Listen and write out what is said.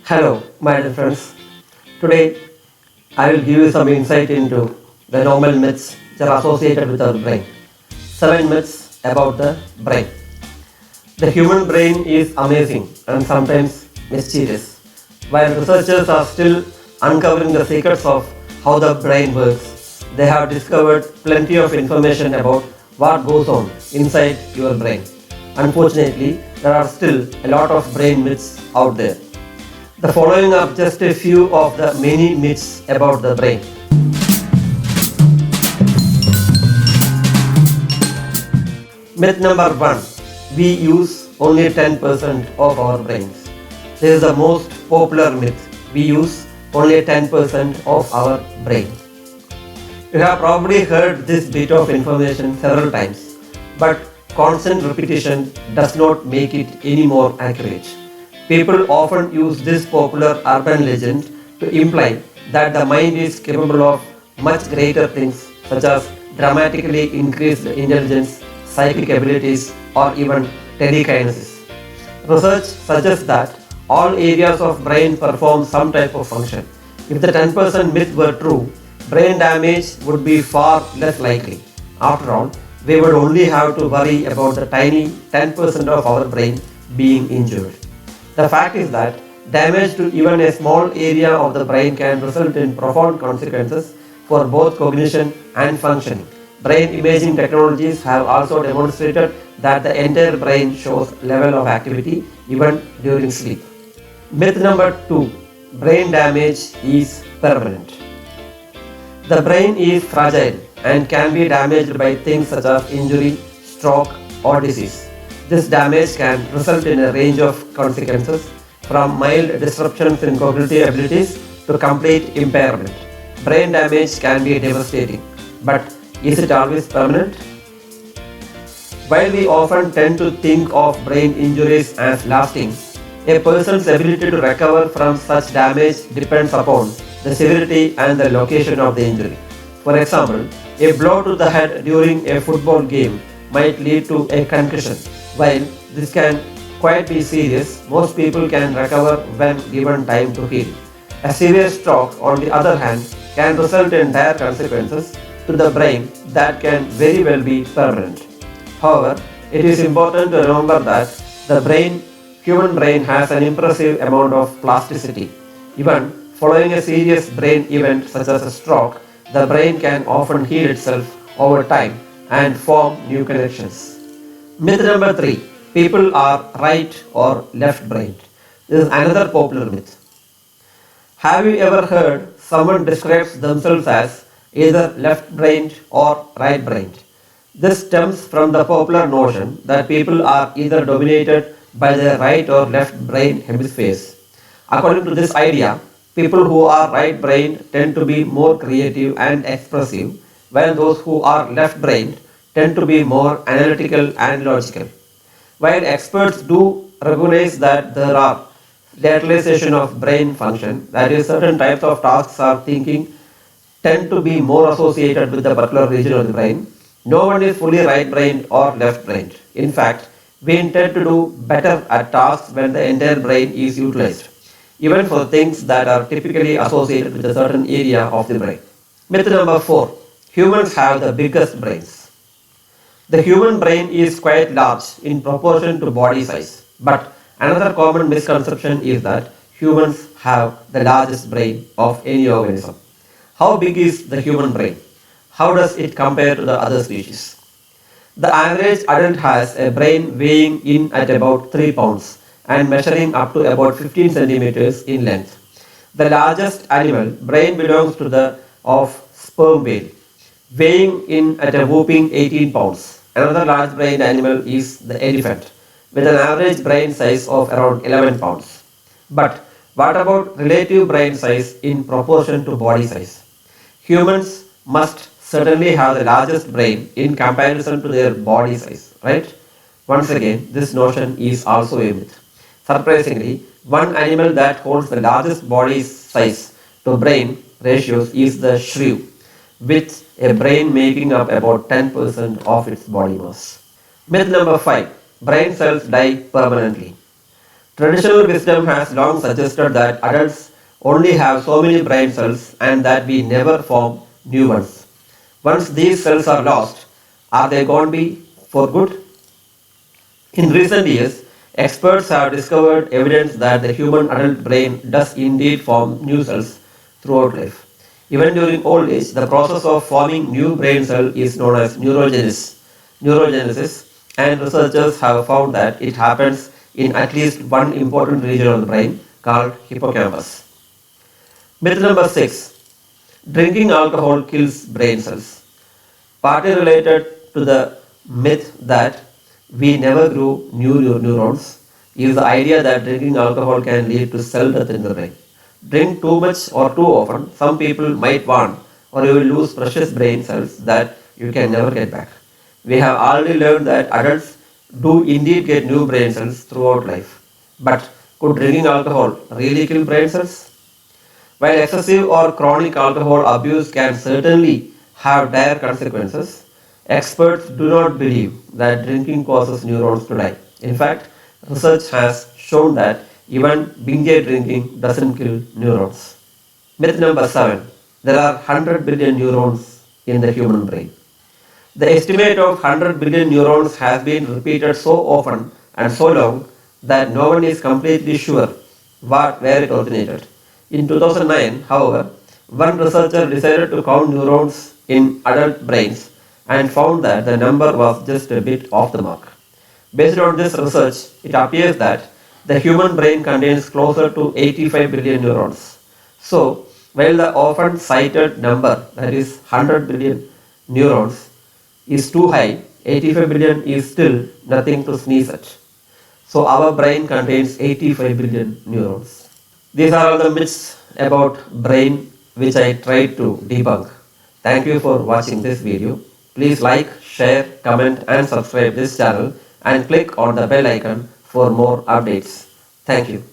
Hello, my dear friends. Today I will give you some insight into the normal myths that are associated with our brain. 7 myths about the brain. The human brain is amazing and sometimes mysterious. While researchers are still uncovering the secrets of how the brain works, they have discovered plenty of information about what goes on inside your brain. Unfortunately, there are still a lot of brain myths out there. The following are just a few of the many myths about the brain. Myth number 1. We use only 10% of our brains. This is the most popular myth. We use only 10% of our brain. You have probably heard this bit of information several times, but constant repetition does not make it any more accurate. People often use this popular urban legend to imply that the mind is capable of much greater things such as dramatically increased intelligence, psychic abilities, or even telekinesis. Research suggests that all areas of brain perform some type of function. If the 10% myth were true, brain damage would be far less likely. After all, we would only have to worry about the tiny 10% of our brain being injured. The fact is that damage to even a small area of the brain can result in profound consequences for both cognition and functioning. Brain imaging technologies have also demonstrated that the entire brain shows level of activity even during sleep. Myth number 2. Brain damage is permanent. The brain is fragile and can be damaged by things such as injury, stroke, or disease. This damage can result in a range of consequences from mild disruptions in cognitive abilities to complete impairment. Brain damage can be devastating, but is it always permanent? While we often tend to think of brain injuries as lasting, a person's ability to recover from such damage depends upon the severity and the location of the injury. For example, a blow to the head during a football game might lead to a concussion. While this can quite be serious, most people can recover when given time to heal. A severe stroke, on the other hand, can result in dire consequences to the brain that can very well be permanent. However, it is important to remember that the human brain has an impressive amount of plasticity. Even following a serious brain event such as a stroke, the brain can often heal itself over time and form new connections. Myth number 3. People are right or left-brained. This is another popular myth. Have you ever heard someone describes themselves as either left-brained or right-brained? This stems from the popular notion that people are either dominated by their right or left brain hemispheres. According to this idea, people who are right-brained tend to be more creative and expressive, while those who are left-brained tend to be more analytical and logical. While experts do recognize that there are lateralization of brain function, that is, certain types of tasks or thinking tend to be more associated with the particular region of the brain, no one is fully right-brained or left-brained. In fact, we tend to do better at tasks when the entire brain is utilized, even for things that are typically associated with a certain area of the brain. Myth number 4. Humans have the biggest brains. The human brain is quite large in proportion to body size, but another common misconception is that humans have the largest brain of any organism. How big is the human brain? How does it compare to the other species? The average adult has a brain weighing in at about 3 pounds and measuring up to about 15 centimeters in length. The largest animal brain belongs to the of sperm whale, weighing in at a whopping 18 pounds. Another large brain animal is the elephant, with an average brain size of around 11 pounds. But what about relative brain size in proportion to body size? Humans must certainly have the largest brain in comparison to their body size, right? Once again, this notion is also a myth. Surprisingly, one animal that holds the largest body size to brain ratios is the shrew, with a brain making up about 10% of its body mass. Myth number 5. Brain cells die permanently. Traditional wisdom has long suggested that adults only have so many brain cells and that we never form new ones. Once these cells are lost, are they gone be for good? In recent years, experts have discovered evidence that the human adult brain does indeed form new cells throughout life. Even during old age, the process of forming new brain cell is known as neurogenesis, and researchers have found that it happens in at least one important region of the brain called hippocampus. Myth number 6. Drinking alcohol kills brain cells. Partly related to the myth that we never grew new neurons is the idea that drinking alcohol can lead to cell death in the brain. Drink too much or too often, some people might warn, or you will lose precious brain cells that you can never get back. We have already learned that adults do indeed get new brain cells throughout life. But could drinking alcohol really kill brain cells? While excessive or chronic alcohol abuse can certainly have dire consequences, experts do not believe that drinking causes neurons to die. In fact, research has shown that even binge drinking doesn't kill neurons. Myth number 7. There are 100 billion neurons in the human brain. The estimate of 100 billion neurons has been repeated so often and so long that no one is completely sure where it originated. In 2009, however, one researcher decided to count neurons in adult brains and found that the number was just a bit off the mark. Based on this research, it appears that the human brain contains closer to 85 billion neurons. So, while the often cited number, that is 100 billion neurons, is too high, 85 billion is still nothing to sneeze at. So our brain contains 85 billion neurons. These are all the myths about brain which I tried to debunk. Thank you for watching this video. Please like, share, comment and subscribe this channel and click on the bell icon for more updates. Thank you.